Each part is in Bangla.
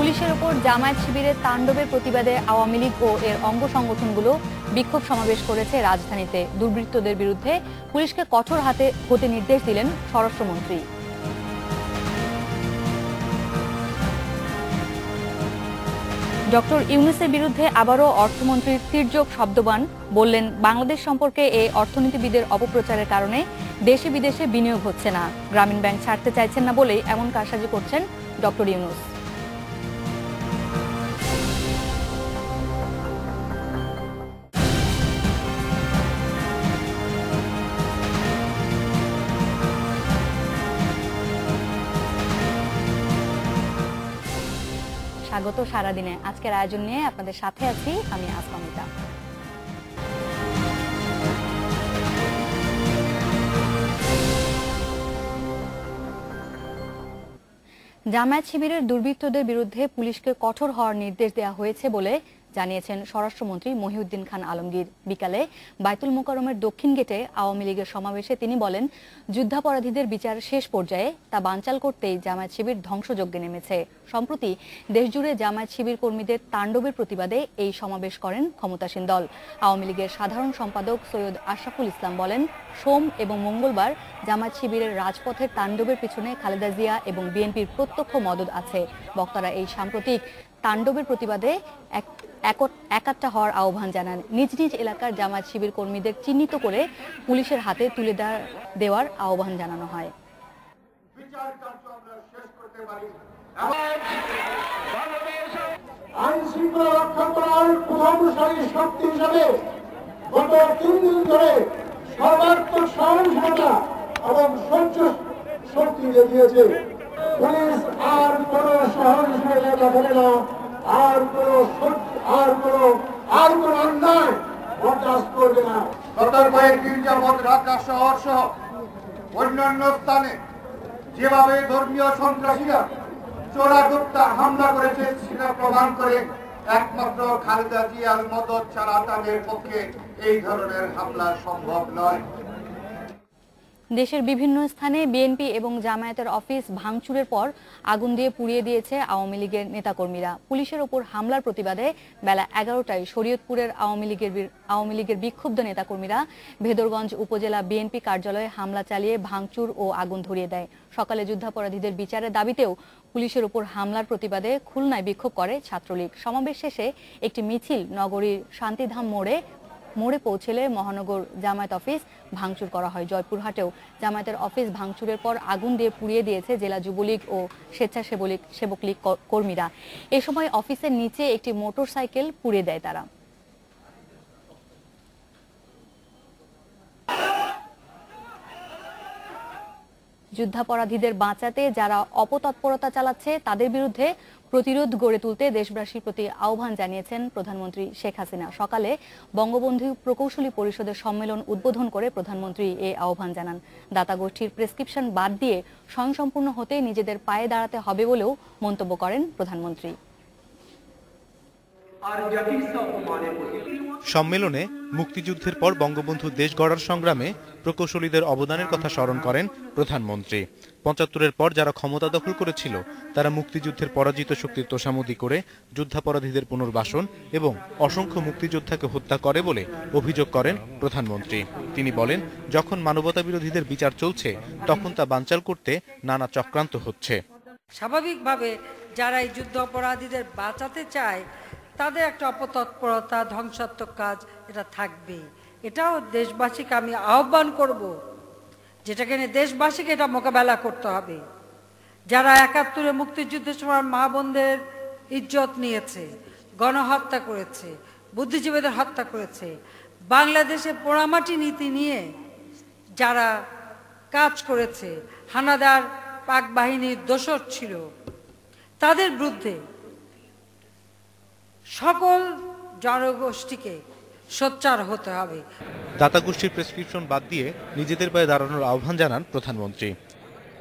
পুলিশের উপর জামায়াত শিবিরের তাণ্ডবের প্রতিবাদে আওয়ামী লীগ ও এর অঙ্গ সংগঠনগুলো বিক্ষোভ সমাবেশ করেছে রাজধানীতে। দুর্বৃত্তদের বিরুদ্ধে পুলিশকে কঠোর হাতে হতে নির্দেশ দিলেন স্বরাষ্ট্রমন্ত্রী। ডক্টর ইউনূসের বিরুদ্ধে আবারও অর্থমন্ত্রীর তির্যক শব্দবাণ। বললেন, বাংলাদেশ সম্পর্কে এই অর্থনীতিবিদের অপপ্রচারের কারণে দেশে বিদেশে বিনিয়োগ হচ্ছে না। গ্রামীণ ব্যাংক ছাড়তে চাইছেন না বলেই এমন কারসাজি করছেন ডক্টর ইউনূস। স্বাগত সারাদিনে আজকের আয়োজন নিয়ে আপনাদের সাথে আছি আমি আসমামিতা। জামায়াত শিবিরের দুর্বৃত্তদের বিরুদ্ধে পুলিশকে কঠোর হওয়ার নির্দেশ দেওয়া হয়েছে বলে জানিয়েছেন স্বরাষ্ট্রমন্ত্রী মহিউদ্দিন খান আলমগীর। বিকালে বায়তুল মোকাররমের দক্ষিণ গেটে আওয়ামী লীগের সমাবেশে তিনি বলেন, যুদ্ধাপরাধীদের বিচার শেষ পর্যায়ে তা বানচাল করতেই জামায়াত শিবির ধ্বংসযজ্ঞে নেমেছে। সম্প্রতি দেশজুড়ে জামায়াত শিবির কর্মীদের তাণ্ডবের প্রতিবাদে এই সমাবেশ করেন ক্ষমতাসীন দল। আওয়ামী লীগের সাধারণ সম্পাদক সৈয়দ আশরাফুল ইসলাম বলেন, সোম এবং মঙ্গলবার জামায়াত শিবিরের রাজপথের তাণ্ডবের পিছনে খালেদা জিয়া এবং বিএনপির প্রত্যক্ষ মদদ আছে। বক্তারা এই সাম্প্রতিক তাণ্ডবের প্রতিবাদে একাট্টা হওয়ার আহ্বান জানান। নিজ নিজ এলাকার জামায়াত শিবির কর্মীদের চিহ্নিত করে পুলিশের হাতে তুলে দেওয়ার আহ্বান জানানো হয়। আইন শৃঙ্খলা রক্ষা করার প্রভাবশালী শক্তি হিসাবে গত 3 দিন ধরে সর্বাত্মক সহিংসতা এবং সহ্য শক্তি দেখিয়েছে। পুলিশ আর কোন সহিংসতা দেখাবে না, আর কোন অন্যায় বরদাস্ত করবে না। গত কয়েকদিন যাবৎ ঢাকা শহর সহ অন্যান্য স্থানে যেভাবে ধর্মীয় সন্ত্রাসীরা চোরাগোপ্তা হামলা করেছে সেটা প্রমাণ করে একমাত্র খালেদা জিয়ার মদদ ছাড়া তাদের পক্ষে এই ধরনের হামলা সম্ভব নয়। দেশের বিভিন্ন স্থানে বিএনপি এবং জামায়াতের অফিস ভাঙচুরের পর আগুন দিয়ে পুড়িয়ে দিয়েছে আওয়ামী লীগের নেতাকর্মীরা। পুলিশের ওপর হামলার প্রতিবাদে বেলা 11টায় শরীয়তপুরের আওয়ামী লীগের বিক্ষুব্ধ নেতাকর্মীরা ভেদরগঞ্জ উপজেলা বিএনপি কার্যালয়ে হামলা চালিয়ে ভাঙচুর ও আগুন ধরিয়ে দেয়। সকালে যুদ্ধাপরাধীদের বিচারের দাবিতেও পুলিশের উপর হামলার প্রতিবাদে খুলনায় বিক্ষোভ করে ছাত্রলীগ। সমাবেশ শেষে একটি মিছিল নগরীর শান্তিধাম মোড়ে পৌঁছলে মহানগর জামায়াত অফিস ভাঙচুর করা হয়। জয়পুরহাটেও জামায়াতের অফিস ভাঙচুরের পর আগুন দিয়ে পুড়িয়ে দিয়েছে জেলা যুবলীগ ও স্বেচ্ছাসেবক লীগ কর্মীরা। এ সময় অফিসের নিচে একটি মোটরসাইকেল পুড়িয়ে দেয় তারা। যুদ্ধাপরাধীদের বাঁচাতে যারা অপতৎপরতা চালাচ্ছে তাদের বিরুদ্ধে প্রতিরোধ গড়ে তুলতে দেশবাসীর প্রতি আহ্বান জানিয়েছেন প্রধানমন্ত্রী শেখ হাসিনা। সকালে বঙ্গবন্ধু প্রকৌশলী পরিষদের সম্মেলন উদ্বোধন করে প্রধানমন্ত্রী এই আহ্বান জানান। দাতা গোষ্ঠীর প্রেসক্রিপশন বাদ দিয়ে স্বয়ংসম্পূর্ণ হতে নিজেদের পায়ে দাঁড়াতে হবে বলেও মন্তব্য করেন প্রধানমন্ত্রী। সম্মেলনে মুক্তিযুদ্ধের পর বঙ্গবন্ধু দেশ গড়ার সংগ্রামে প্রকৌশলীদের অবদানের কথা স্মরণ করেন প্রধানমন্ত্রী। ৭৫-এর পর যারা ক্ষমতা দখল করেছিল তারা মুক্তিযুদ্ধের পরাজিত শক্তির তোষামোদী করে যুদ্ধাপরাধীদের পুনর্বাসন এবং অসংখ্য মুক্তিযোদ্ধাকে হত্যা করে বলে অভিযোগ করেন প্রধানমন্ত্রী। তিনি বলেন, যখন মানবতা বিরোধীদের বিচার চলছে তখন তা বানচাল করতে নানা চক্রান্ত হচ্ছে। স্বাভাবিকভাবে যারা এই যুদ্ধ অপরাধীদের বাঁচাতে চায় তাদের একটা অপতৎপরতা, ধ্বংসাত্মক কাজ এটা থাকবে। এটাও দেশবাসীকে আমি আহ্বান করব, যেটাকে নিয়ে দেশবাসীকে এটা মোকাবেলা করতে হবে। যারা ৭১-এ মুক্তিযুদ্ধের সময় মা বোনদের ইজ্জত নিয়েছে, গণহত্যা করেছে, বুদ্ধিজীবীদের হত্যা করেছে, বাংলাদেশে পোড়ামাটি নীতি নিয়ে যারা কাজ করেছে, হানাদার পাক বাহিনীর দোসর ছিল, তাদের বিরুদ্ধে সকল জনগোষ্ঠীকে সোচ্চার হতে হবে। দাতা গোষ্ঠীর প্রেসক্রিপশন বাদ দিয়ে নিজেদের পায়ে দাঁড়ানোর আহ্বান জানান প্রধানমন্ত্রী।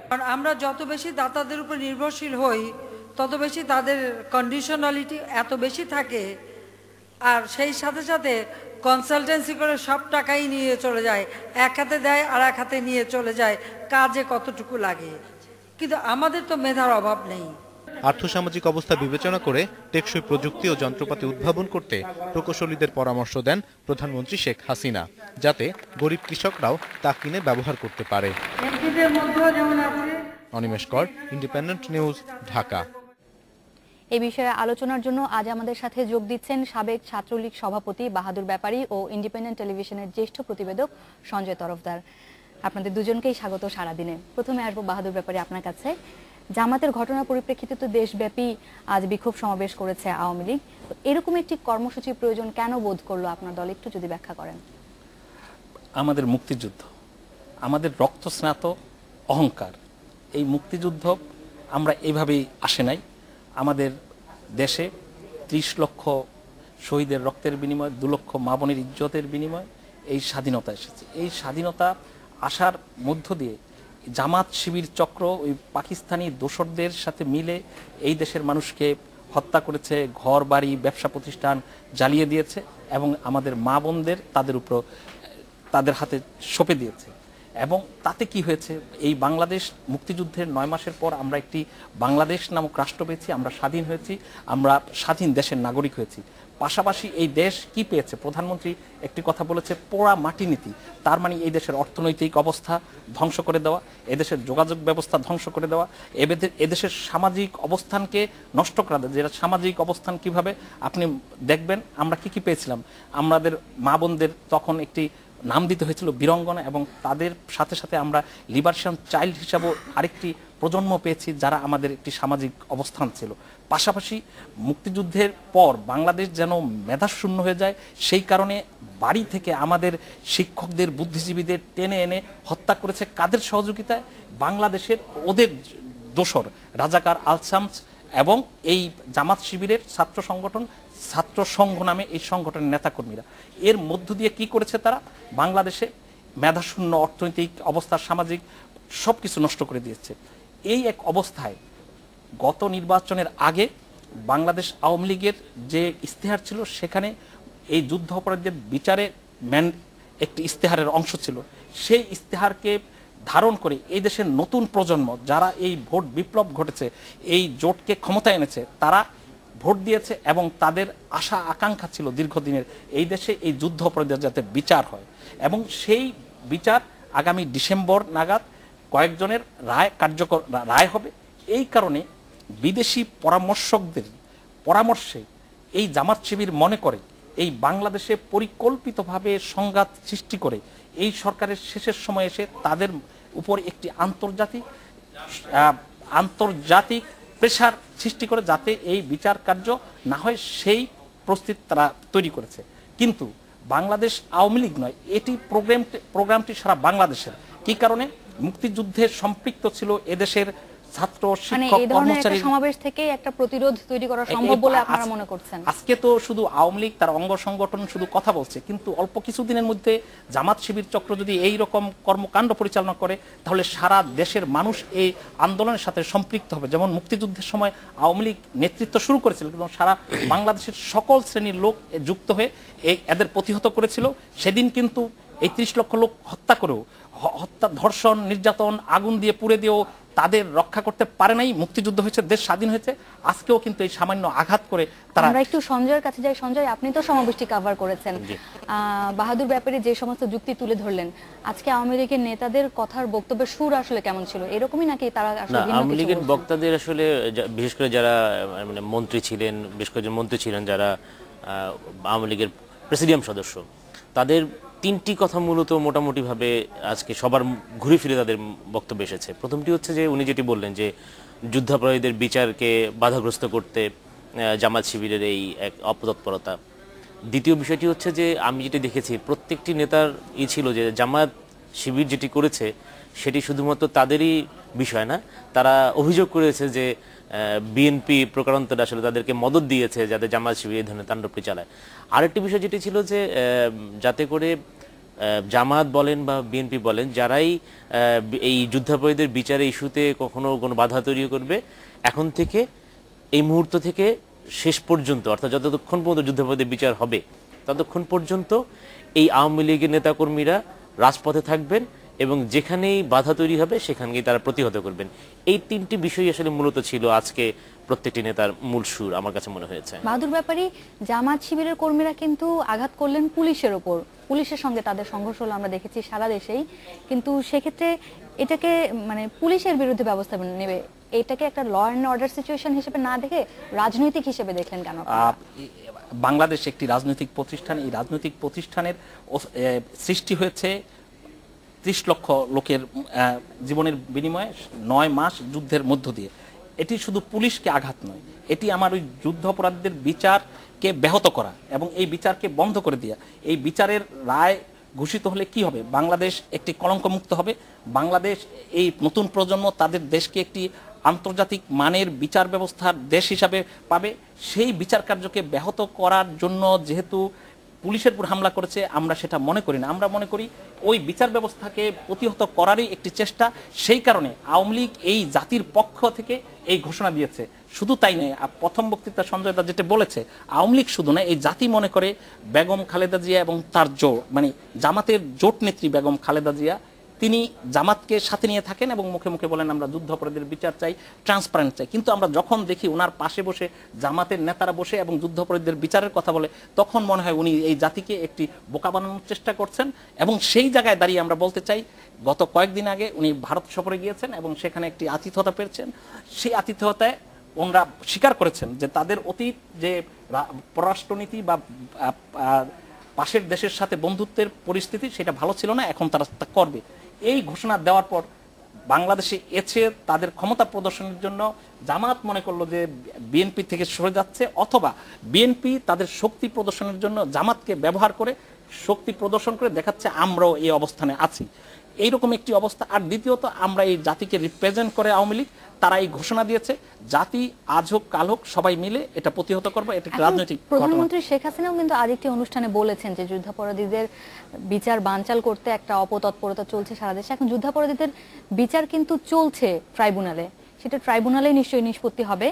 কারণ আমরা যত বেশি দাতাদের উপর নির্ভরশীল হই তত বেশি তাদের কন্ডিশনালিটি এত বেশি থাকে, আর সেই সাথে সাথে কনসালটেন্সি করে সব টাকাই নিয়ে চলে যায়, এক হাতে দেয় আর এক হাতে নিয়ে চলে যায়, কাজে কতটুকু লাগে। কিন্তু আমাদের তো মেধার অভাব নেই। আর্থসামাজিক অবস্থা বিবেচনা করে টেকসই প্রযুক্তি ও যন্ত্রপাতি উদ্ভাবন করতে প্রকৌশলীদের পরামর্শ দেন প্রধানমন্ত্রী শেখ হাসিনা, যাতে গরিব কৃষকরাও তা কিনে ব্যবহার করতে পারে। অনিমেষ কর, ইন্ডিপেন্ডেন্ট নিউজ, ঢাকা। এই বিষয়ে আলোচনার জন্য আজ আমাদের সাথে যোগ দিচ্ছেন সাবেক ছাত্রলীগ সভাপতি বাহাদুর ব্যাপারী ও ইন্ডিপেন্ডেন্ট টেলিভিশনের জ্যেষ্ঠ প্রতিবেদক সঞ্জয় তরফদার। আপনাদের দুজনকেই স্বাগত সারাদিনে। প্রথমে আসবো বাহাদুর ব্যাপারী আপনার কাছে। জামাতের ঘটনার পরিপ্রেক্ষিতে তো দেশব্যাপী আজ বিক্ষোভ সমাবেশ করেছে আওয়ামী লীগ। এরকম একটি কর্মসূচির প্রয়োজন কেন বোধ করলো আপনার দল, একটু যদি ব্যাখ্যা করেন। আমাদের মুক্তিযুদ্ধ, আমাদের রক্তস্নাত অহংকার, এই মুক্তিযুদ্ধ আমরা এইভাবেই আসে নাই। আমাদের দেশে ৩০ লক্ষ শহীদের রক্তের বিনিময়, ২ লক্ষ মা বোনের ইজ্জতের বিনিময় এই স্বাধীনতা এসেছে। এই স্বাধীনতা আসার মধ্য দিয়ে জামাত শিবির চক্র ওই পাকিস্তানি দোসরদের সাথে মিলে এই দেশের মানুষকে হত্যা করেছে, ঘর বাড়ি ব্যবসা প্রতিষ্ঠান জ্বালিয়ে দিয়েছে এবং আমাদের মা বোনদের তাদের হাতে সঁপে দিয়েছে। এবং তাতে কি হয়েছে, এই বাংলাদেশ মুক্তিযুদ্ধের ৯ মাসের পর আমরা একটি বাংলাদেশ নামক রাষ্ট্র পেয়েছি, আমরা স্বাধীন হয়েছি, আমরা স্বাধীন দেশের নাগরিক হয়েছি। পাশাপাশি এই দেশ কি পেয়েছে, প্রধানমন্ত্রী একটি কথা বলেছে, পোড়া মাটি নীতি। তার মানে এই দেশের অর্থনৈতিক অবস্থা ধ্বংস করে দেওয়া, এদেশের যোগাযোগ ব্যবস্থা ধ্বংস করে দেওয়া, এদেশের সামাজিক অবস্থানকে নষ্ট করা দেয়। যেটা সামাজিক অবস্থান কিভাবে আপনি দেখবেন, আমরা কি পেয়েছিলাম, আমাদের মা বোনদের তখন একটি নাম দিতে হয়েছিল বীরঙ্গনা, এবং তাদের সাথে সাথে আমরা লিবারেশন চাইল্ড হিসাবেও আরেকটি প্রজন্ম পেয়েছি যারা আমাদের একটি সামাজিক অবস্থান ছিল। পাশাপাশি মুক্তিযুদ্ধের পর বাংলাদেশ যেন মেধাশূন্য হয়ে যায়, সেই কারণে বাড়ি থেকে আমাদের শিক্ষকদের, বুদ্ধিজীবীদের টেনে এনে হত্যা করেছে। কাদের সহযোগিতায়? বাংলাদেশের ওদের দোসর রাজাকার আলসামস এবং এই জামাত শিবিরের ছাত্র সংগঠন, ছাত্র সংঘ নামে এই সংগঠনের নেতাকর্মীরা। এর মধ্য দিয়ে কি করেছে তারা? বাংলাদেশে মেধাশূন্য অর্থনৈতিক অবস্থা, সামাজিক সব কিছু নষ্ট করে দিয়েছে। এই এক অবস্থায় গত নির্বাচনের আগে বাংলাদেশ আওয়ামী লীগের যে ইস্তেহার ছিল, সেখানে এই যুদ্ধ অপরাধীদের বিচারে একটি ইস্তেহারের অংশ ছিল। সেই ইস্তেহারকে ধারণ করে এই দেশের নতুন প্রজন্ম যারা এই ভোট বিপ্লব ঘটেছে, এই জোটকে ক্ষমতায় এনেছে, তারা ভোট দিয়েছে এবং তাদের আশা আকাঙ্ক্ষা ছিল দীর্ঘদিনের এই দেশে এই যুদ্ধ অপরাধীদের যাতে বিচার হয়। এবং সেই বিচার আগামী ডিসেম্বর নাগাদ কয়েকজনের কার্যকর রায় হবে। এই কারণে বিদেশি পরামর্শকদের পরামর্শে এই জামাত শিবির মনে করে এই বাংলাদেশে পরিকল্পিতভাবে সংঘাত সৃষ্টি করে এই সরকারের শেষের সময় এসে তাদের উপর একটি আন্তর্জাতিক প্রেশার সৃষ্টি করে যাতে এই বিচার কার্য না হয়, সেই প্রস্তুতি তারা তৈরি করেছে। কিন্তু বাংলাদেশ আওয়ামী লীগ নয়, এটি প্রোগ্রামটি সারা বাংলাদেশের। কি কারণে? মুক্তিযুদ্ধে সম্পৃক্ত ছিল এদেশের ছাত্র, শিক্ষক, কর্মচারী। সমাবেশ থেকে একটা প্রতিরোধ তৈরি করা সম্ভব বলে আপনারা মনে করছেন? আজকে তো শুধু আওয়ামী লীগ তার অঙ্গ সংগঠন শুধু কথা বলছে, কিন্তু অল্প কিছুদিনের মধ্যে জামাত শিবির চক্র যদি এই রকম কর্মকাণ্ড পরিচালনা করে, তাহলে সারা দেশের মানুষ এই আন্দোলনের সাথে সম্পৃক্ত হবে। যেমন মুক্তিযুদ্ধের সময় আওয়ামী লীগ নেতৃত্ব শুরু করেছিল, কিন্তু সারা বাংলাদেশের সকল শ্রেণীর লোক যুক্ত হয়ে এদের প্রতিহত করেছিল। সেদিন কিন্তু এই ৩০ লক্ষ লোক হত্যা করেও, হত্যা, ধর্ষণ, নির্যাতন, আগুন দিয়ে পুড়ে দিয়েও তাদের রক্ষা করতে পারে নাই। মুক্তিযুদ্ধ হয়েছে, দেশ স্বাধীন হয়েছে। আজকেও কিন্তু এই সামান্য আঘাত করে তারা। আমরা একটু সঞ্জয়ের কাছে যাই। সঞ্জয়, আপনি তো সমাবেশটি কভার করেছেন। বাহাদুর ব্যাপারী যে সমস্ত যুক্তি তুলে ধরলেন, আজকে আওয়ামী লীগের নেতাদের কথার বক্তব্যের সুর আসলে কেমন ছিল? এরকমই নাকি তারা আসলে ভিন্ন কিছু? আওয়ামী লীগের বক্তাদের আসলে বিশেষ করে যারা মানে মন্ত্রী ছিলেন, বেশ কয়েকজন মন্ত্রী ছিলেন যারা আওয়ামী লীগের প্রেসিডিয়াম সদস্য, তাদের 3টি কথা মূলত মোটামুটিভাবে আজকে সবার ঘুরে ফিরে তাদের বক্তব্য এসেছে। প্রথমটি হচ্ছে যে উনি যেটি বললেন যে যুদ্ধাপরাধীদের বিচারকে বাধাগ্রস্ত করতে জামাত শিবিরের এই এক অপতৎপরতা। দ্বিতীয় বিষয়টি হচ্ছে যে আমি যেটি দেখেছি প্রত্যেকটি নেতার ছিল যে জামাত শিবির যেটি করেছে সেটি শুধুমাত্র তাদেরই বিষয় না, তারা অভিযোগ করেছে যে বিএনপি প্রকারান্তরে আসলে তাদেরকে মদত দিয়েছে যাতে জামাত শিবির এই ধরনের তাণ্ডবটি চালায়। আরেকটি বিষয় যেটি ছিল যে যাতে করে জামাত বলেন বা বিএনপি বলেন, যারাই এই যুদ্ধাপরাধীদের বিচারে ইস্যুতে কখনো কোনো বাধা তৈরি করবে, এখন থেকে এই মুহূর্ত থেকে শেষ পর্যন্ত, অর্থাৎ যতক্ষণ পর্যন্ত যুদ্ধাপরাধীদের বিচার হবে ততক্ষণ পর্যন্ত এই আওয়ামী লীগের নেতাকর্মীরা রাজপথে থাকবেন এবং যেখানেই বাধা তৈরি হবে সেখানেই তারা প্রতিহত করবেন। এই তিনটি বিষয় আসলে মূলত ছিল আজকে প্রত্যেকটি নেতার মূল সুর আমার কাছে মনে হয়েছে। বাহাদুর ব্যাপারী, জামাত শিবিরের কর্মীরা কিন্তু আঘাত করলেন পুলিশের ওপর, পুলিশের সঙ্গে তাদের সংঘর্ষ হলো আমরা দেখেছি সারা দেশেই, কিন্তু সেক্ষেত্রে এটাকে মানে পুলিশের বিরুদ্ধে ব্যবস্থা নেবে, এটাকে একটা ল অ্যান্ড অর্ডার সিচুয়েশন হিসেবে না দেখে রাজনৈতিক হিসেবে দেখলেন কেন? বাংলাদেশ একটি রাজনৈতিক প্রতিষ্ঠান, এই রাজনৈতিক প্রতিষ্ঠানের সৃষ্টি হয়েছে 30 লক্ষ লোকের জীবনের বিনিময়ে 9 মাস যুদ্ধের মধ্য দিয়ে। এটি শুধু পুলিশকে আঘাত নয়, এটি আমার ওই যুদ্ধ অপরাধীদের বিচারকে ব্যাহত করা এবং এই বিচারকে বন্ধ করে দেওয়া। এই বিচারের রায় ঘোষিত হলে কি হবে? বাংলাদেশ একটি কলঙ্কমুক্ত হবে। বাংলাদেশ এই নতুন প্রজন্ম তাদের দেশকে একটি আন্তর্জাতিক মানের বিচার ব্যবস্থার দেশ হিসাবে পাবে। সেই বিচার কার্যকে ব্যাহত করার জন্য যেহেতু পুলিশের উপর হামলা করেছে, আমরা সেটা মনে করি না। আমরা মনে করি ওই বিচার ব্যবস্থাকে প্রতিহত করারই একটি চেষ্টা। সেই কারণে আওয়ামী লীগ এই জাতির পক্ষ থেকে এই ঘোষণা দিয়েছে। শুধু তাই নয়, প্রথম বক্তৃতা সঞ্জয় দা যেটা বলেছে, আওয়ামী লীগ শুধু না, এই জাতি মনে করে বেগম খালেদা জিয়া এবং তার মানে জামাতের জোট নেত্রী বেগম খালেদা জিয়া, তিনি জামাতকে সাথে নিয়ে থাকেন এবং মুখে মুখে বলেন আমরা যুদ্ধাপরাধীদের বিচার চাই, ট্রান্সপারেন্ট চাই। কিন্তু আমরা যখন দেখি ওনার পাশে বসে জামাতের নেতারা বসে এবং যুদ্ধাপরাধীদের বিচারের কথা বলে, তখন মনে হয় উনি এই জাতিকে একটি বোকা বানানোর চেষ্টা করছেন। এবং সেই জায়গায় দাঁড়িয়ে আমরা বলতে চাই, গত কয়েকদিন আগে উনি ভারত সফরে গিয়েছেন এবং সেখানে একটি আতিথ্যতা পেয়েছেন। সেই আতিথ্যতায় ওনারা স্বীকার করেছেন যে তাদের অতীত যে পররাষ্ট্রনীতি বা পাশের দেশের সাথে বন্ধুত্বের পরিস্থিতি সেটা ভালো ছিল না, এখন তারা তা করবে। এই ঘোষণা দেওয়ার পর বাংলাদেশে এসে তাদের ক্ষমতা প্রদর্শনের জন্য জামাত মনে করলো যে বিএনপি থেকে সরে যাচ্ছে, অথবা বিএনপি তাদের শক্তি প্রদর্শনের জন্য জামাতকে ব্যবহার করে শক্তি প্রদর্শন করে দেখাচ্ছে আমরাও এই অবস্থানে আছি। এইরকম একটি অবস্থা। আর দ্বিতীয়ত, আমরা এই জাতিকে রিপ্রেজেন্ট করে আওয়ামী লীগ, তারা এই ঘোষণা দিয়েছে জাতি আজ হোক কাল হোক সবাই মিলে এটা প্রতিহত করবে। এটা রাজনৈতিক। প্রধানমন্ত্রী শেখ হাসিনাও কিন্তু আরেকটি অনুষ্ঠানে বলেছেন যে যুদ্ধাপরাধীদের বিচার বানচাল করতে একটা অপতৎপরতা চলছে সারা দেশে। এখন যুদ্ধাপরাধীদের বিচার কিন্তু চলছে ট্রাইব্যুনালে, সেটা ট্রাইব্যুনালে নিশ্চয়ই নিষ্পত্তি হবে।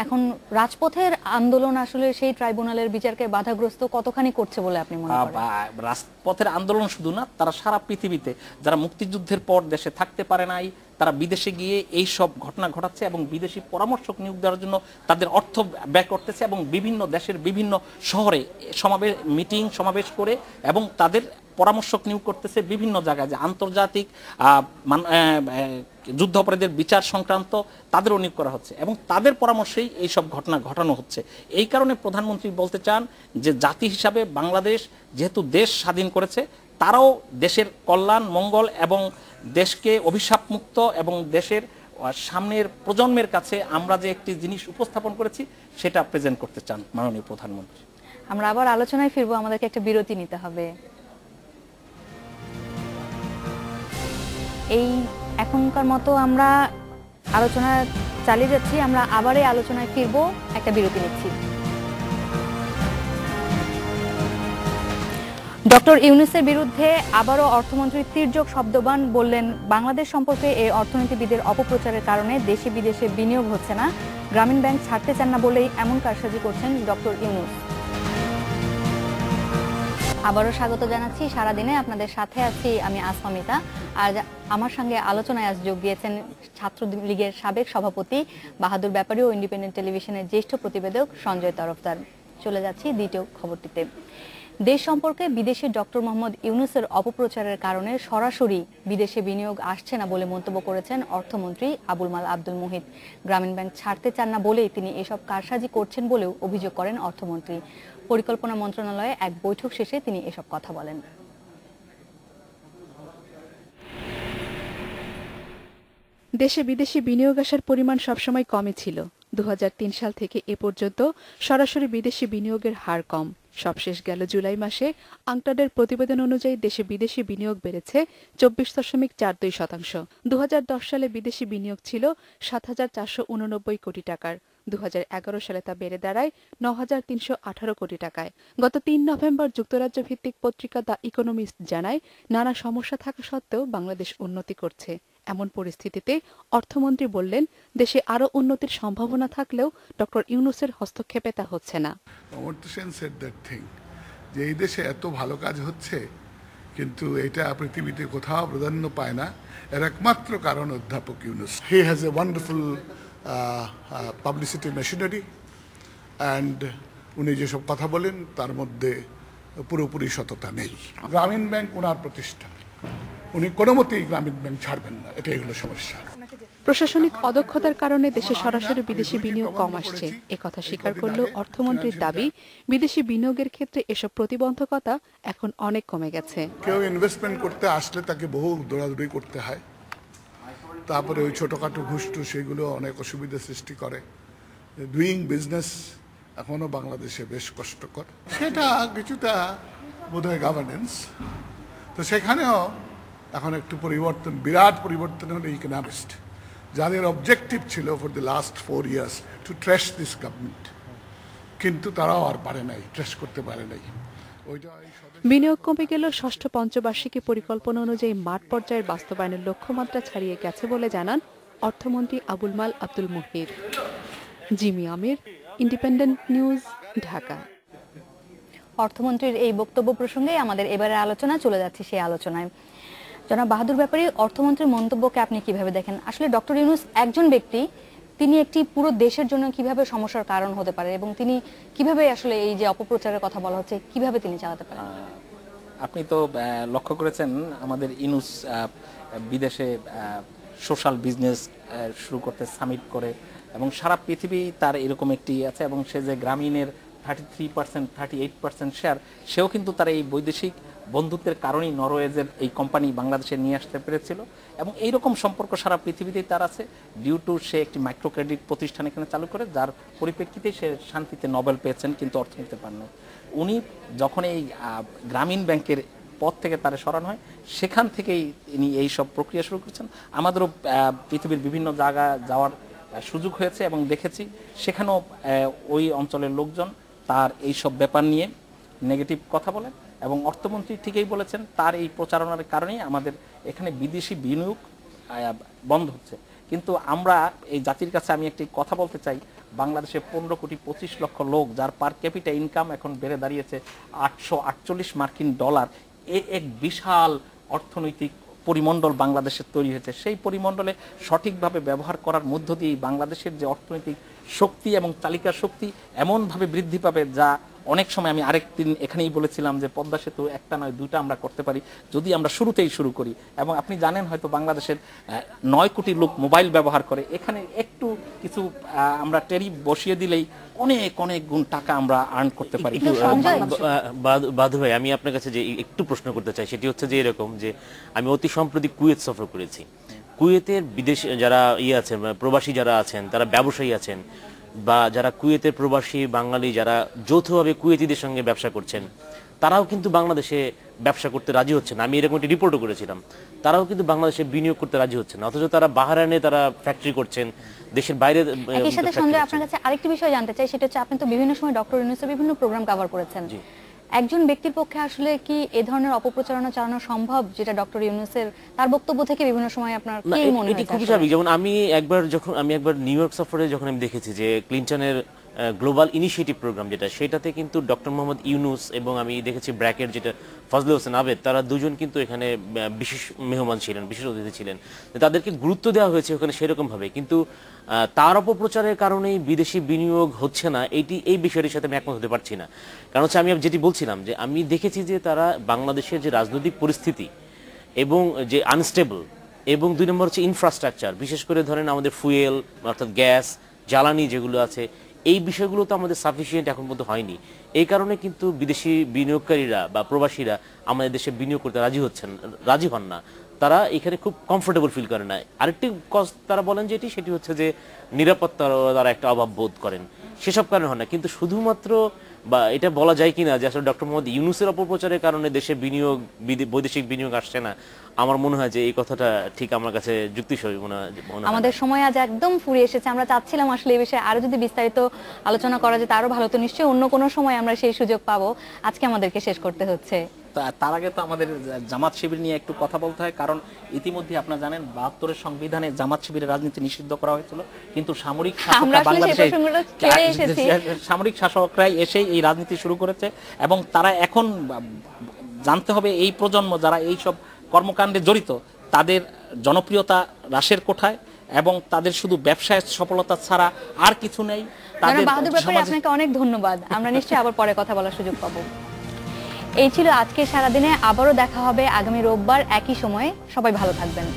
এখন রাজপথের আন্দোলন আসলে সেই ট্রাইব্যুনালের বিচারকে বাধাগ্রস্ত কতখানি করছে বলে আপনি মনে করেন? রাজপথের আন্দোলন শুধু না, তারা সারা পৃথিবীতে যারা মুক্তিযুদ্ধের পর দেশে থাকতে পারে নাই, তারা বিদেশে গিয়ে এই সব ঘটনা ঘটাচ্ছে এবং বিদেশি পরামর্শক নিয়োগ দেওয়ার জন্য তাদের অর্থ ব্যয় করতেছে এবং বিভিন্ন দেশের বিভিন্ন শহরে মিটিং সমাবেশ করে এবং তাদের পরামর্শক নিয়োগ করতেছে বিভিন্ন জায়গায়, যে আন্তর্জাতিক যুদ্ধ অপরাধীদের বিচার সংক্রান্ত তাদেরও নিয়োগ করা হচ্ছে এবং তাদের পরামর্শেই এই সব ঘটনা ঘটানো হচ্ছে। এই কারণে প্রধানমন্ত্রী বলতে চান যে জাতি হিসাবে বাংলাদেশ যেহেতু দেশ স্বাধীন করেছে, তারাও দেশের কল্যাণ মঙ্গল এবং দেশকে অভিশাপ মুক্ত এবং দেশের সামনের প্রজন্মের কাছে আমরা যে একটি জিনিস উপস্থাপন করেছি সেটা প্রেজেন্ট করতে চান মাননীয় প্রধানমন্ত্রী। আমরা আবার আলোচনায় ফিরবো, আমাদেরকে একটা বিরতি নিতে হবে। এই এখনকার মতো আমরা আলোচনা চালিয়ে যাচ্ছি, আমরা আবার এই আলোচনায় ফিরবো, একটা বিরতি নিচ্ছি। ডক্টর ইউনূসের বিরুদ্ধে আবারও অর্থমন্ত্রী তির্যক শব্দবাণ বললেন, বাংলাদেশ সম্পর্কে এই অর্থনীতিবিদের অপপ্রচারের কারণে দেশে বিদেশে বিনিয়োগ হচ্ছে না, গ্রামীণ ব্যাংক ছাড়তে চান না বলেই এমন কারসাজি করছেন ডক্টর ইউনূস। আবারও স্বাগত জানাচ্ছি। সারাদিনে আপনাদের সাথে আছি আমি আসমামিতা, আর আমার সঙ্গে আলোচনায় আজ যোগ দিয়েছেন ছাত্রলীগের সাবেক সভাপতি বাহাদুর ব্যাপারী ও ইন্ডিপেন্ডেন্ট টেলিভিশনের জ্যেষ্ঠ প্রতিবেদক সঞ্জয় তরফদার। চলে যাচ্ছি দ্বিতীয় খবরটিতে। দেশ সম্পর্কে বিদেশি ডক্টর মোহাম্মদ ইউনূসের অপপ্রচারের কারণে সরাসরি বিদেশে বিনিয়োগ আসছে না বলে মন্তব্য করেছেন অর্থমন্ত্রী আবুল মাল আব্দুল মুহিত। গ্রামীণ ব্যাংক ছাড়তে চান না বলেই তিনি এসব কারসাজি করছেন বলেও অভিযোগ করেন অর্থমন্ত্রী। পরিকল্পনা মন্ত্রণালয়ে এক বৈঠক শেষে তিনি এসব কথা বলেন। দেশে বিদেশি বিনিয়োগ আসার পরিমাণ সবসময় কমই ছিল। 2003 সাল থেকে এ পর্যন্ত সরাসরি বিদেশি বিনিয়োগের হার কম। সবশেষ গেল জুলাই মাসে আংটাডের প্রতিবেদন অনুযায়ী দেশে বিদেশি বিনিয়োগ বেড়েছে 24.42%। 2010 সালে বিদেশি বিনিয়োগ ছিল 7,489 কোটি টাকার। 2011 সালে তা বেড়ে দাঁড়ায় 9,318 কোটি টাকায়। গত 3 নভেম্বর যুক্তরাজ্য ভিত্তিক পত্রিকা দ্য ইকোনমিস্ট জানায়, নানা সমস্যা থাকা সত্ত্বেও বাংলাদেশ উন্নতি করছে। এমন পরিস্থিতিতে অর্থমন্ত্রী বললেন, দেশে আরো উন্নতির সম্ভাবনা থাকলেও ডক্টর ইউনূসের হস্তক্ষেপে তা হচ্ছে না। যে এই দেশে এত ভালো কাজ হচ্ছে কিন্তু এটা পৃথিবীতে কোথাও প্রাধান্য পায় না। এর একমাত্র কারণ অধ্যাপক Yunus. He has a wonderful publicity machinery and উনি যেসব কথা বলেন তার মধ্যে পুরোপুরি সততা নেই। গ্রামীণ ব্যাংক ওনার প্রতিষ্ঠান, উনি কোনো মতেই গ্রামীণ ব্যাংক ছাড়বেন না, এটাই হলো সমস্যা। প্রশাসনিক অদক্ষতার কারণে দেশে সরাসরি বিদেশি বিনিয়োগ কম আসছে, একথা স্বীকার করলেও অর্থমন্ত্রীর দাবি বিদেশি বিনিয়োগের ক্ষেত্রে এসব প্রতিবন্ধকতা এখন অনেক কমে গেছে। কেউ ইনভেস্টমেন্ট করতে আসলে তাকে বহু দৌড়াদৌড়ি করতে হয়, তারপরে ওই ছোটোখাটো ঘুষটু সেগুলো অনেক অসুবিধা সৃষ্টি করে। ডুইং বিজনেস এখনো বাংলাদেশে বেশ কষ্টকর। সেটা কিছুটা বোধহয় গভর্নেন্স, তো সেখানেও এখন একটু পরিবর্তন, বিরাট পরিবর্তন হলো ইকোনমিস্ট, যাদের অবজেক্টিভ ছিল for the last 4 years to trace this government, কিন্তু তারাও আর পারে নাই, ট্রেস করতে পারে নাই। বিনিয়োগ কমে গেলেও ষষ্ঠ পঞ্চবার্ষিকী পরিকল্পনা অনুযায়ী মাঠ পর্যায়ের বাস্তবায়নের লক্ষ্যমাত্রা ছাড়িয়ে গেছে বলে জানান অর্থমন্ত্রী আবুল মাল আব্দুল মুহিত। জিমি আমির, ইন্ডিপেন্ডেন্ট নিউজ, ঢাকা। অর্থমন্ত্রীর এই বক্তব্য প্রসঙ্গে আমাদের এবারের আলোচনা চলে যাচ্ছে সেই আলোচনায়। জনাব বাহাদুর ব্যাপারী, অর্থমন্ত্রীর মন্তব্যকে আপনি কিভাবে দেখেন? আসলে ডক্টর ইউনূস একজন ব্যক্তি, তিনি একটি পুরো দেশের জন্য কিভাবে সমস্যার কারণ হতে পারে এবং তিনি কিভাবে আসলে এই যে অপপ্রচারের কথা বলা হচ্ছে কিভাবে তিনি চালাতে পারেন? আপনি তো লক্ষ্য করেছেন আমাদের ইউনূস বিদেশে সোশ্যাল বিজনেস শুরু করতে সামিট করে এবং সারা পৃথিবী তার এরকম একটি আছে, এবং সে যে গ্রামীণের 33% 38% শেয়ার, সেও কিন্তু তার এই বৈদেশিক বন্ধুত্বের কারণেই নরওয়েজের এই কোম্পানি বাংলাদেশে নিয়ে আসতে পেরেছিল, এবং এইরকম সম্পর্ক সারা পৃথিবীতেই তার আছে ডিউ টু সে একটি মাইক্রো ক্রেডিট প্রতিষ্ঠান এখানে চালু করে, যার পরিপ্রেক্ষিতেই সে শান্তিতে নোবেল পেয়েছেন কিন্তু অর্থনীতিতে পান না। উনি যখন এই গ্রামীণ ব্যাংকের পদ থেকে তারা সরানো হয়, সেখান থেকেই তিনি এই সব প্রক্রিয়া শুরু করেছেন। আমাদেরও পৃথিবীর বিভিন্ন জায়গায় যাওয়ার সুযোগ হয়েছে এবং দেখেছি সেখানেও ওই অঞ্চলের লোকজন তার এই সব ব্যাপার নিয়ে নেগেটিভ কথা বলেন, এবং অর্থমন্ত্রী ঠিকই বলেছেন তার এই প্রচারণার কারণেই আমাদের এখানে বিদেশি বিনিয়োগ বন্ধ হচ্ছে। কিন্তু আমরা এই জাতির কাছে আমি একটি কথা বলতে চাই, বাংলাদেশে 15,25,00,000 লোক, যার পার ক্যাপিটা ইনকাম এখন বেড়ে দাঁড়িয়েছে $848 মার্কিন, এক বিশাল অর্থনৈতিক পরিমণ্ডল বাংলাদেশের তৈরি হয়েছে। সেই পরিমণ্ডলে সঠিকভাবে ব্যবহার করার মধ্য দিয়ে বাংলাদেশের যে অর্থনৈতিক শক্তি এবং চালিকা শক্তি এমনভাবে বৃদ্ধি পাবে, যা অনেক সময় আমি আরেকদিন এখানেই বলেছিলাম যে পদ্মা সেতু একটা নয় 2টা আমরা করতে পারি যদি আমরা শুরুতেই শুরু করি। এবং আপনি জানেন হয়তো বাংলাদেশের 9 কোটি লোক মোবাইল ব্যবহার করে, এখানে একটু কিছু আমরা ট্যারিফ বসিয়ে দিলেই অনেক অনেক গুণ টাকা আমরা আর্ন করতে পারি। বাহাদুর ভাই, আমি আপনার কাছে যে একটু প্রশ্ন করতে চাই সেটি হচ্ছে যে এরকম যে আমি অতি সম্প্রতি কুয়েত সফর করেছি। কুয়েতের বিদেশে যারা আছেন, প্রবাসী যারা আছেন, তারা ব্যবসায়ী আছেন বা যারা কুয়েতের প্রবাসী বাঙালি যারা যৌথভাবে কুয়েতিদের সঙ্গে ব্যবসা করছেন, তারাও কিন্তু বাংলাদেশে ব্যবসা করতে রাজি হচ্ছে না। আমি এরকম একটি রিপোর্টও করেছিলাম, তারাও কিন্তু বাংলাদেশে বিনিয়োগ করতে রাজি হচ্ছে না, অথচ তারা বাহরাইনে তারা ফ্যাক্টরি করছেন, দেশের বাইরে। একই সাথে সঞ্জয়, আপনার কাছে আরেকটি বিষয় জানতে চাই, সেটা হচ্ছে আপনি তো বিভিন্ন সময় ডক্টর ইউনূসের বিভিন্ন প্রোগ্রাম কভার করেছেন। একজন ব্যক্তির পক্ষে আসলে কি এই ধরনের অপপ্রচারণা চালানো সম্ভব, যেটা ডক্টর ইউনূসের তার বক্তব্য থেকে বিভিন্ন সময় আপনার কি মনে হয়? এটি খুবই স্বাভাবিক। যেমন আমি একবার নিউ ইয়র্ক সফরে যখন আমি দেখেছি যে ক্লিনটনের গ্লোবাল ইনিশিয়েটিভ প্রোগ্রাম যেটা, সেটাতে কিন্তু ডক্টর মোহাম্মদ ইউনূস এবং আমি দেখেছি ব্র্যাকের যেটা ফজলে হোসেন আবেদ, তারা দুজন কিন্তু এখানে বিশেষ মেহমান ছিলেন, বিশেষ অতিথি ছিলেন। তাদেরকে গুরুত্ব দেওয়া হয়েছে ওখানে সেরকম ভাবে, কিন্তু তার অপপ্রচারের কারণেই বিদেশি বিনিয়োগ হচ্ছে না, এই বিষয়টির সাথে আমি একমত হতে পারছি না। কারণ হচ্ছে আমি যেটি বলছিলাম যে আমি দেখেছি যে তারা বাংলাদেশের যে রাজনৈতিক পরিস্থিতি এবং যে আনস্টেবল, এবং 2 নম্বর হচ্ছে ইনফ্রাস্ট্রাকচার, বিশেষ করে ধরেন আমাদের ফুয়েল অর্থাৎ গ্যাস জ্বালানি যেগুলো আছে, এই বিষয়গুলো তো আমাদের সাফিসিয়েন্ট এখন পর্যন্ত হয়নি। এই কারণে কিন্তু বিদেশি বিনিয়োগকারীরা বা প্রবাসীরা আমাদের দেশে বিনিয়োগ করতে রাজি হন না, তারা এখানে খুব কমফোর্টেবল ফিল করে না। আরেকটি কজ তারা বলেন যেটি, সেটি হচ্ছে যে নিরাপত্তার তারা একটা অভাব বোধ করেন, সেসব কারণে হয় না। কিন্তু শুধুমাত্র বা এটা বলা যায় কিনা যে আসলে ডক্টর মোহাম্মদ ইউনূসের অপপ্রচারের কারণে দেশে বৈদেশিক বিনিয়োগ আসছে না, আমার মনে হয় যে এই কথাটা ঠিক আমার কাছে যুক্তিসহ মনে হয়। আমাদের সময় আজ একদম ফুরিয়ে এসেছে, আমরা চাচ্ছিলাম আসলে এই বিষয়ে আরো যদি বিস্তারিত আলোচনা করা যেত আরো ভালো, তো নিশ্চয়ই অন্য কোনো সময় আমরা সেই সুযোগ পাবো, আজকে আমাদেরকে শেষ করতে হচ্ছে। তার আগে তো আমাদের জামাত শিবির নিয়ে একটু কথা বলতে হয়, কারণ ইতিমধ্যে আপনারা জানেন 72-এর সংবিধানে জামাত শিবিরের রাজনীতি নিষিদ্ধ করা হয়েছিল, কিন্তু সামরিক শাসকরাই এসে এই রাজনীতি শুরু করেছে, এবং তারা এখন জানতে হবে এই প্রজন্ম যারা এই সব কর্মকাণ্ডে জড়িত তাদের জনপ্রিয়তা হ্রাসের কোঠায় এবং তাদের শুধু ব্যবসায় সফলতা ছাড়া আর কিছু নেই। তাদের বাহাদুর ব্যাপারে আপনাকে অনেক ধন্যবাদ। আমরা নিশ্চয়ই আবার পরে কথা বলার সুযোগ পাবো। এই ছিল আজকে সারাদিনে। আবারও দেখা হবে আগামী রোববার একই সময়ে। সবাই ভালো থাকবেন।